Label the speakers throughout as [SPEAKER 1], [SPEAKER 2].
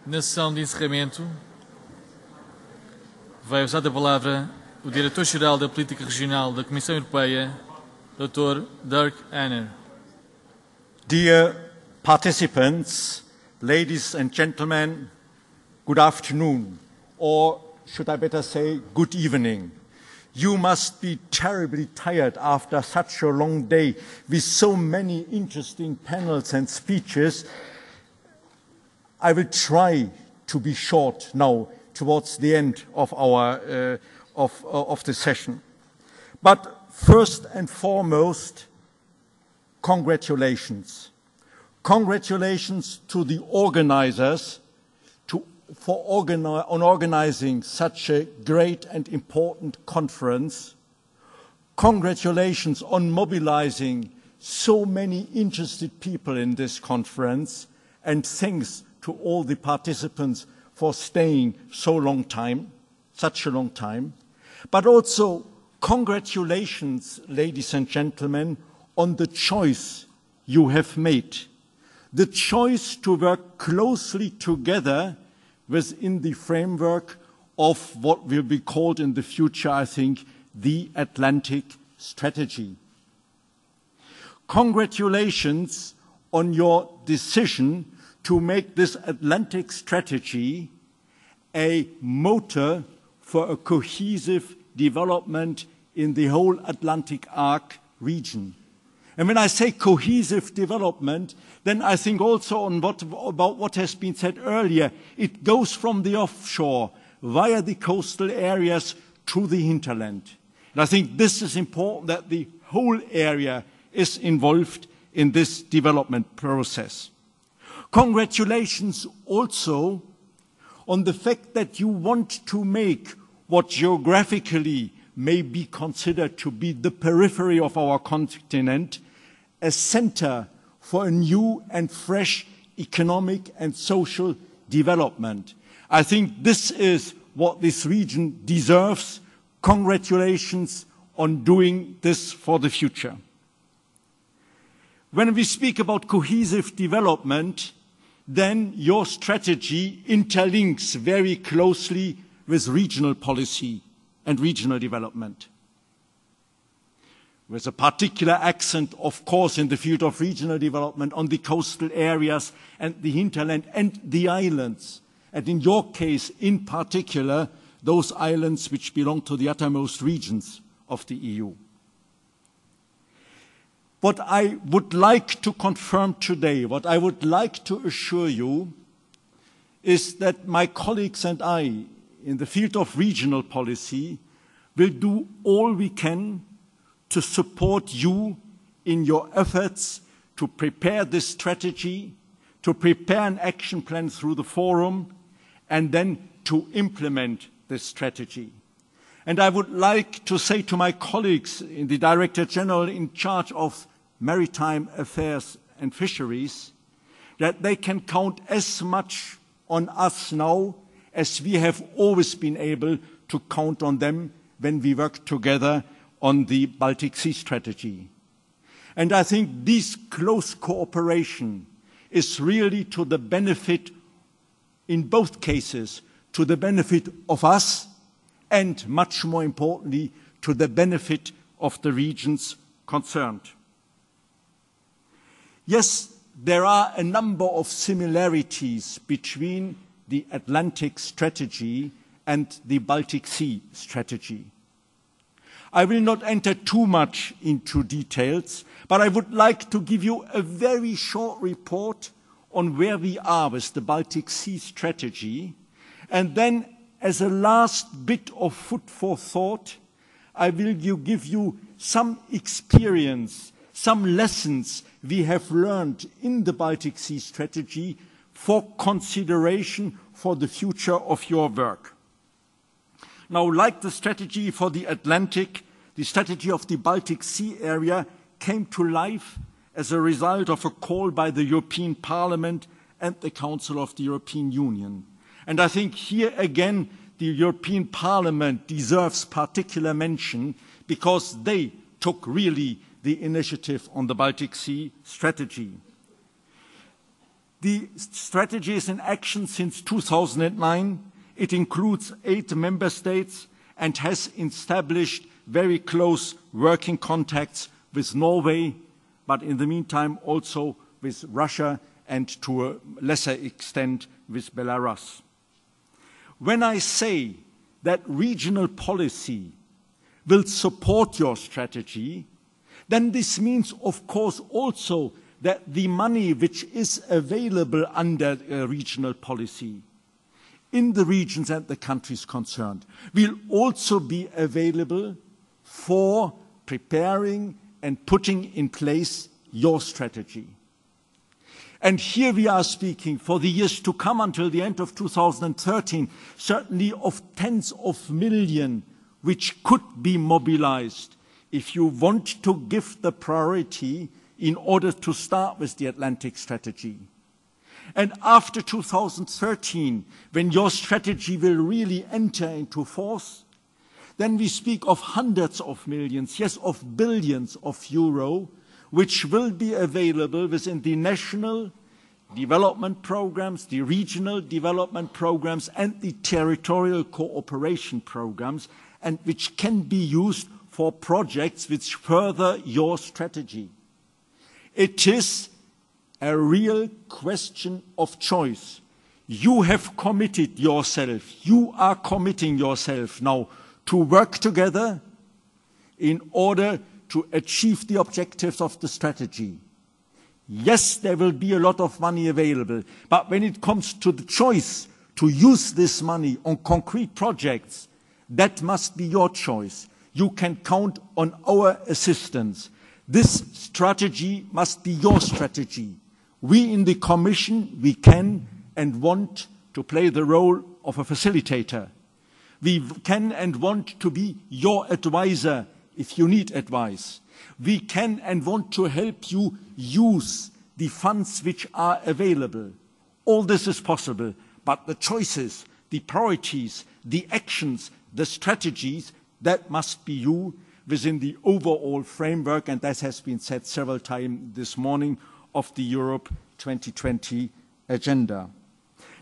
[SPEAKER 1] Na sessão de encerramento, vai usar a palavra o Diretor-Geral da Política Regional da Comissão Europeia, Dr. Dirk Ahner.
[SPEAKER 2] Dear participants, ladies and gentlemen, good afternoon, or should I better say good evening. You must be terribly tired after such a long day with so many interesting panels and speeches. I will try to be short now towards the end of our of the session. But first and foremost, congratulations. Congratulations to the organizers on organizing such a great and important conference. Congratulations on mobilizing so many interested people in this conference, and thanks to all the participants for staying such a long time. But also, congratulations, ladies and gentlemen, on the choice you have made. The choice to work closely together within the framework of what will be called in the future, I think, the Atlantic Strategy. Congratulations on your decision to make this Atlantic Strategy a motor for a cohesive development in the whole Atlantic arc region. And when I say cohesive development, then I think also on about what has been said earlier. It goes from the offshore via the coastal areas to the hinterland. And I think this is important, that the whole area is involved in this development process. Congratulations also on the fact that you want to make what geographically may be considered to be the periphery of our continent a center for a new and fresh economic and social development. I think this is what this region deserves. Congratulations on doing this for the future. When we speak about cohesive development, then your strategy interlinks very closely with regional policy and regional development. With a particular accent, of course, in the field of regional development on the coastal areas and the hinterland and the islands. And in your case, in particular, those islands which belong to the uttermost regions of the EU. What I would like to confirm today, what I would like to assure you, is that my colleagues and I, in the field of regional policy, will do all we can to support you in your efforts to prepare this strategy, to prepare an action plan through the forum, and then to implement this strategy. And I would like to say to my colleagues in the Director General in charge of Maritime Affairs and Fisheries that they can count as much on us now as we have always been able to count on them when we work together on the Baltic Sea strategy. And I think this close cooperation is really to the benefit, in both cases, to the benefit of us and, much more importantly, to the benefit of the regions concerned. Yes, there are a number of similarities between the Atlantic strategy and the Baltic Sea strategy. I will not enter too much into details, but I would like to give you a very short report on where we are with the Baltic Sea strategy. And then, as a last bit of food for thought, I will give you some experience, some lessons we have learned in the Baltic Sea strategy for consideration for the future of your work. Now, like the strategy for the Atlantic, the strategy of the Baltic Sea area came to life as a result of a call by the European Parliament and the Council of the European Union. And I think here again, the European Parliament deserves particular mention because they took really the initiative on the Baltic Sea strategy. The strategy is in action since 2009. It includes 8 member states and has established very close working contacts with Norway, but in the meantime also with Russia and to a lesser extent with Belarus. When I say that regional policy will support your strategy, then this means, of course, also that the money which is available under regional policy in the regions and the countries concerned will also be available for preparing and putting in place your strategy. And here we are speaking for the years to come until the end of 2013, certainly of tens of millions which could be mobilized if you want to give the priority in order to start with the Atlantic strategy. And after 2013, when your strategy will really enter into force, then we speak of hundreds of millions, yes, of billions of euro, which will be available within the national development programs, the regional development programs, and the territorial cooperation programs, and which can be used for projects which further your strategy. It is a real question of choice. You have committed yourself, you are committing yourself now to work together in order to achieve the objectives of the strategy. Yes, there will be a lot of money available, but when it comes to the choice to use this money on concrete projects, that must be your choice. You can count on our assistance. This strategy must be your strategy. We in the Commission, we can and want to play the role of a facilitator. We can and want to be your advisor if you need advice. We can and want to help you use the funds which are available. All this is possible, but the choices, the priorities, the actions, the strategies, that must be you within the overall framework, and that has been said several times this morning, of the Europe 2020 agenda.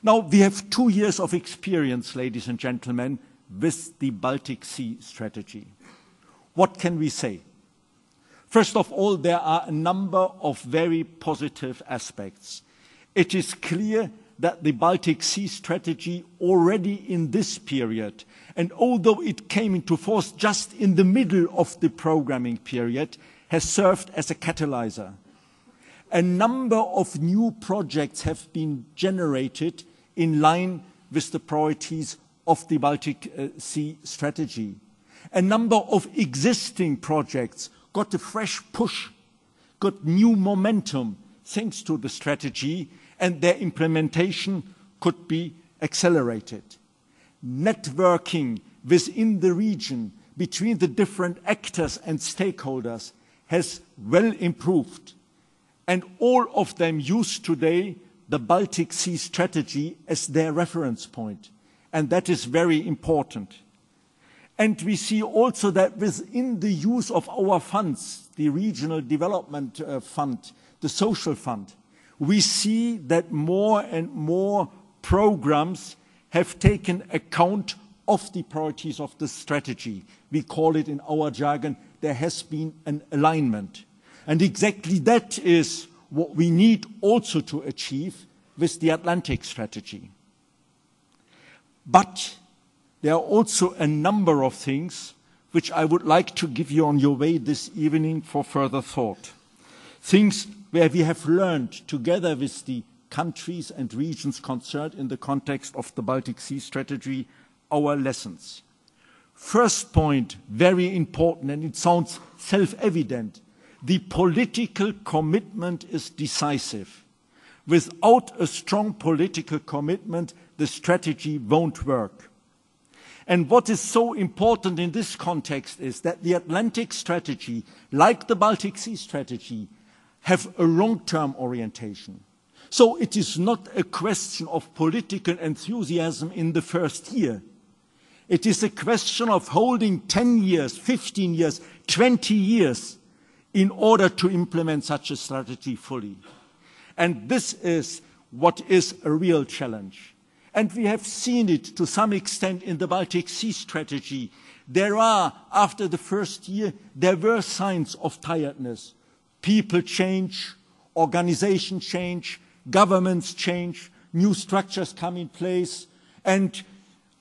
[SPEAKER 2] Now, we have 2 years of experience, ladies and gentlemen, with the Baltic Sea strategy. What can we say? First of all, there are a number of very positive aspects. It is clear that the Baltic Sea strategy already in this period, and although it came into force just in the middle of the programming period, has served as a catalyzer. A number of new projects have been generated in line with the priorities of the Baltic Sea strategy. A number of existing projects got a fresh push, got new momentum thanks to the strategy, and their implementation could be accelerated. Networking within the region between the different actors and stakeholders has well improved, and all of them use today the Baltic Sea strategy as their reference point, and that is very important. And we see also that within the use of our funds, the Regional Development Fund, the Social Fund, we see that more and more programs have taken account of the priorities of the strategy. We call it in our jargon, there has been an alignment. And exactly that is what we need also to achieve with the Atlantic strategy. But there are also a number of things which I would like to give you on your way this evening for further thought. Things where we have learned together with the countries and regions concerned in the context of the Baltic Sea strategy, our lessons. First point, very important, and it sounds self-evident. The political commitment is decisive. Without a strong political commitment, the strategy won't work. And what is so important in this context is that the Atlantic strategy, like the Baltic Sea strategy, have a long-term orientation. So it is not a question of political enthusiasm in the first year. It is a question of holding 10 years, 15 years, 20 years in order to implement such a strategy fully. And this is what is a real challenge. And we have seen it to some extent in the Baltic Sea strategy. There are, after the first year, there were signs of tiredness. People change, organizations change, governments change, new structures come in place, and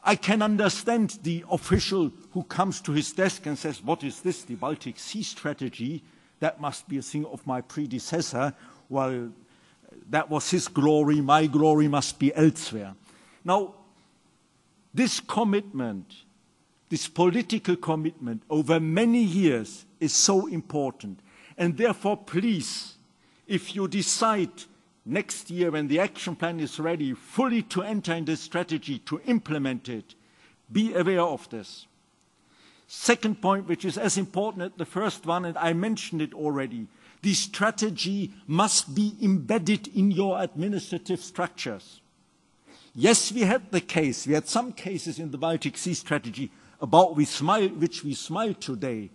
[SPEAKER 2] I can understand the official who comes to his desk and says, what is this, the Baltic Sea strategy? That must be a thing of my predecessor. Well, that was his glory, my glory must be elsewhere. Now, this commitment, this political commitment over many years is so important. And therefore, please, if you decide next year when the action plan is ready, fully to enter in this strategy, to implement it, be aware of this. Second point, which is as important as the first one, and I mentioned it already, the strategy must be embedded in your administrative structures. Yes, we had some cases in the Baltic Sea strategy about which we smile today,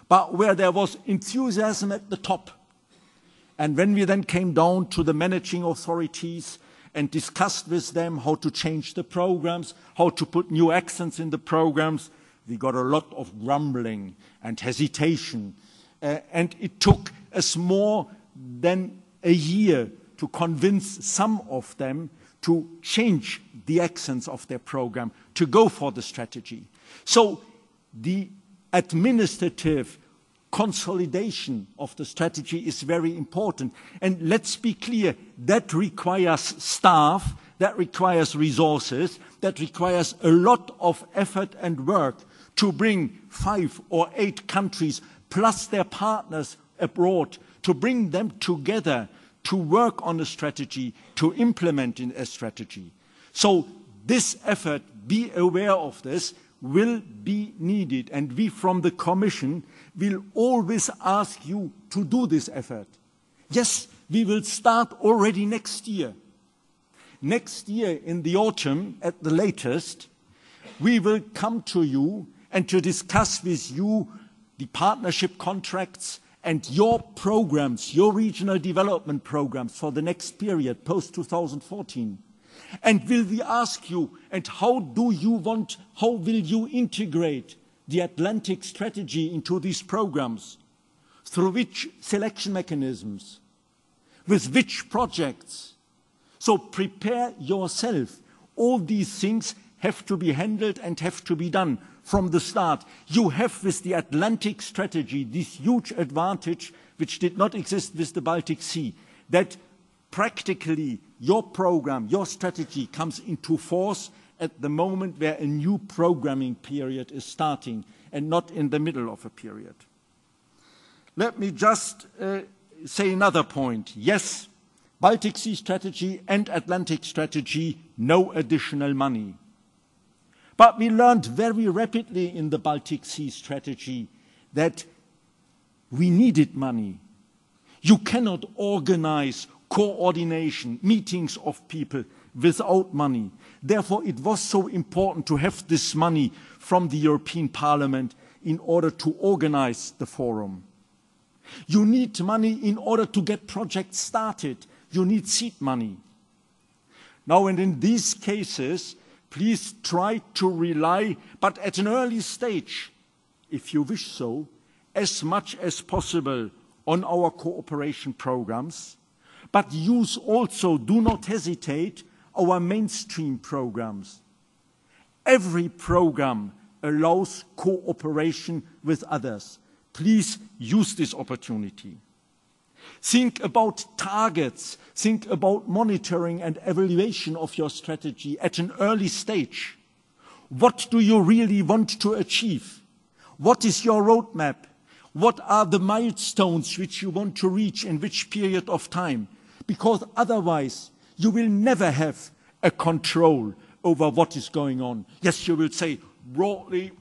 [SPEAKER 2] but where there was enthusiasm at the top. And when we then came down to the managing authorities and discussed with them how to change the programs, how to put new accents in the programs, we got a lot of grumbling and hesitation. And it took us more than a year to convince some of them to change the accents of their program, to go for the strategy. So the administrative consolidation of the strategy is very important. And let's be clear, that requires staff, that requires resources, that requires a lot of effort and work to bring 5 or 8 countries plus their partners abroad, to bring them together to work on a strategy, to implement a strategy. So this effort, be aware of this, will be needed. And we from the Commission will always ask you to do this effort. Yes, we will start already next year. Next year in the autumn, at the latest, we will come to you and to discuss with you the partnership contracts and your programs, your regional development programs for the next period, post-2014. And will we ask you, and how will you integrate the Atlantic strategy into these programs? Through which selection mechanisms? With which projects? So prepare yourself. All these things have to be handled and have to be done from the start. You have with the Atlantic strategy this huge advantage which did not exist with the Baltic Sea, that practically your program, your strategy comes into force at the moment where a new programming period is starting and not in the middle of a period. Let me just say another point. Yes, Baltic Sea strategy and Atlantic strategy, no additional money. But we learned very rapidly in the Baltic Sea strategy that we needed money. You cannot organize coordination, meetings of people without money. Therefore, it was so important to have this money from the European Parliament in order to organize the forum. You need money in order to get projects started. You need seed money. Now, and in these cases, please try to rely, but at an early stage, if you wish so, as much as possible on our cooperation programs, but use also, do not hesitate, our mainstream programs. Every program allows cooperation with others. Please use this opportunity. Think about targets, think about monitoring and evaluation of your strategy at an early stage. What do you really want to achieve? What is your roadmap? What are the milestones which you want to reach in which period of time? Because otherwise, you will never have a control over what is going on. Yes, you will say, broadly,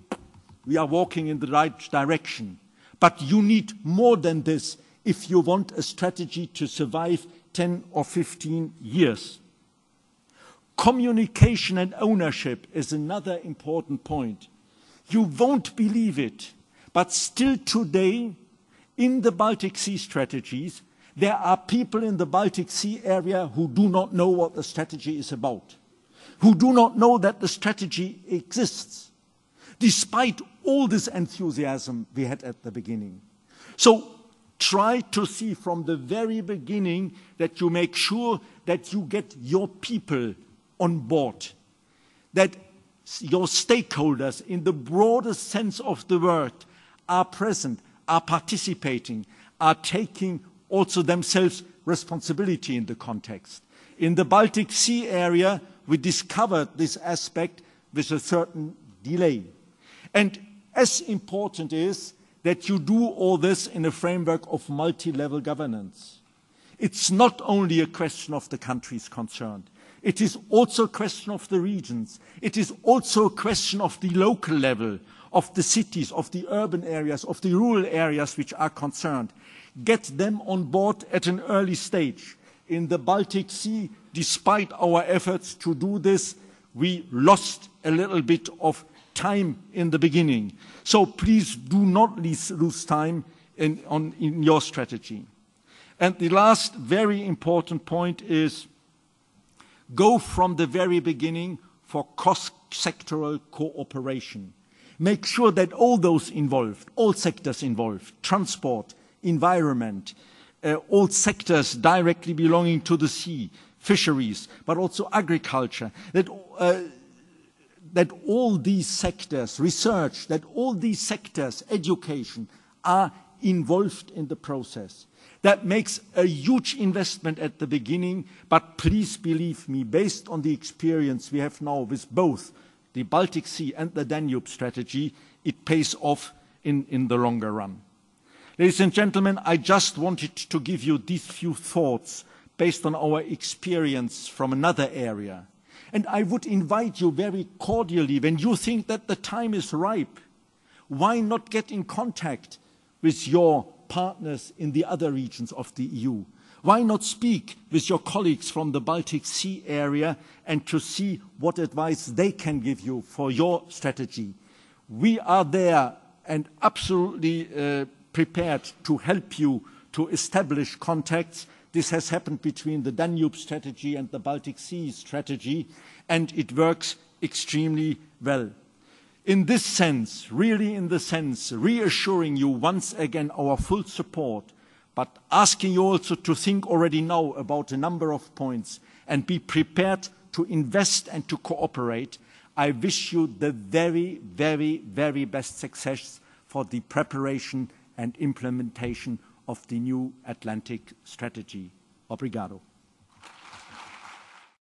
[SPEAKER 2] we are walking in the right direction. But you need more than this if you want a strategy to survive 10 or 15 years. Communication and ownership is another important point. You won't believe it, but still today, in the Baltic Sea strategies, There are people in the Baltic Sea area who do not know what the strategy is about, who do not know that the strategy exists, despite all this enthusiasm we had at the beginning. So try to see from the very beginning that you make sure that you get your people on board, that your stakeholders in the broadest sense of the word are present, are participating, are taking also themselves responsibility in the context. In the Baltic Sea area, we discovered this aspect with a certain delay. And as important is that you do all this in a framework of multi-level governance. It's not only a question of the countries concerned. It is also a question of the regions. It is also a question of the local level, of the cities, of the urban areas, of the rural areas which are concerned. Get them on board at an early stage. In the Baltic Sea, despite our efforts to do this, we lost a little bit of time in the beginning. So please do not lose time in your strategy. And the last very important point is go from the very beginning for cross-sectoral cooperation. Make sure that all those involved, all sectors involved, transport, environment, all sectors directly belonging to the sea, fisheries, but also agriculture, that all these sectors, research, that all these sectors, education, are involved in the process. That makes a huge investment at the beginning, but please believe me, based on the experience we have now with both the Baltic Sea and the Danube strategy, it pays off in the longer run. Ladies and gentlemen, I just wanted to give you these few thoughts based on our experience from another area. And I would invite you very cordially, when you think that the time is ripe, why not get in contact with your partners in the other regions of the EU? Why not speak with your colleagues from the Baltic Sea area and to see what advice they can give you for your strategy? We are there and absolutely prepared to help you to establish contacts. This has happened between the Danube strategy and the Baltic Sea strategy, and it works extremely well. In this sense, really in the sense, reassuring you once again our full support, but asking you also to think already now about a number of points and be prepared to invest and to cooperate, I wish you the very, very, very best success for the preparation and implementation of the new Atlantic strategy. Obrigado.